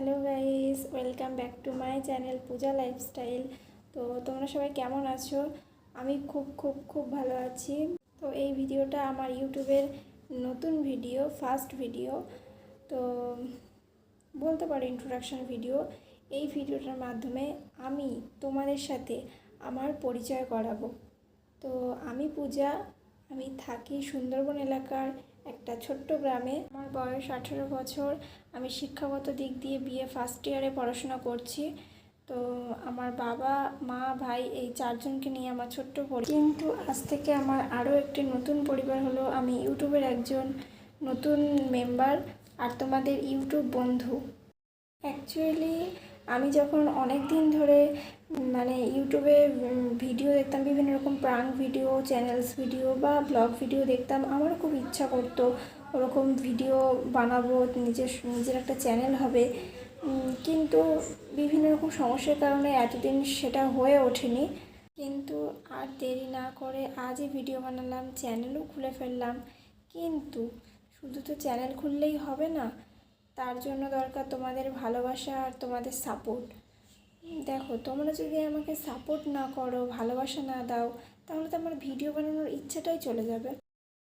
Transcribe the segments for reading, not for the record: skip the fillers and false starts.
Hello guys, welcome back to my channel Puja lifestyle. তো তোমরা সবাই কেমন আছো? আমি খুব খুব খুব ভালো আছি। তো এই ভিডিওটা আমার ইউটিউবের নতুন ভিডিও, ফার্স্ট ভিডিও। তো বলতে পারো ইন্ট্রোডাকশন ভিডিও। এই ভিডিওটার মাধ্যমে আমি তোমাদের সাথে আমার পরিচয় করাবো। তো আমি পূজা, আমি থাকি সুন্দরবন এলাকার একটা ছোট্ট গ্রামে। আমার বয়স 18 বছর। আমি শিক্ষাগত দিক দিয়ে বিএ ফার্স্ট ইয়ারে পড়াশোনা করছি। তো আমার বাবা, মা, ভাই এই চারজনকে নিয়ে আমার ছোট্ট পরিবার। কিন্তু আজ থেকে আমার আরও একটি নতুন পরিবার হলো, আমি ইউটিউবের একজন নতুন মেম্বার আর তোমাদের ইউটিউব বন্ধু। অ্যাকচুয়ালি আমি যখন অনেক দিন ধরে ইউটিউবে ভিডিও দেখতাম, বিভিন্ন রকম প্রাঙ্ক ভিডিও, চ্যানেলস ভিডিও বা ব্লগ ভিডিও দেখতাম, আমারও খুব ইচ্ছা করতো ওরকম ভিডিও বানাবো, নিজের একটা চ্যানেল হবে। কিন্তু বিভিন্ন রকম সমস্যার কারণে এতদিন সেটা হয়ে ওঠেনি। কিন্তু আর দেরি না করে আজই ভিডিও বানালাম, চ্যানেলও খুলে ফেললাম। কিন্তু শুধু তো চ্যানেল খুললেই হবে না, তার জন্য দরকার তোমাদের ভালোবাসা আর তোমাদের সাপোর্ট। দেখো, তোমরা যদি আমাকে সাপোর্ট না করো, ভালোবাসা না দাও, তাহলে তো আমার ভিডিও বানানোর ইচ্ছাটাই চলে যাবে।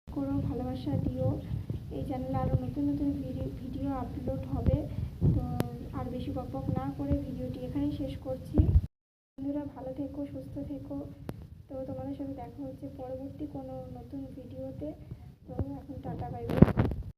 করো, ভালোবাসা দিও। এই চ্যানেলে আরও নতুন নতুন ভিডিও আপলোড হবে। তো আর বেশি বকবক না করে ভিডিওটি এখানেই শেষ করছি। বন্ধুরা, ভালো থেকো, সুস্থ থেকো। তো তোমাদের সাথে দেখা হচ্ছে পরবর্তী কোনো নতুন ভিডিওতে। তো এখন টাটা, বাই বাই।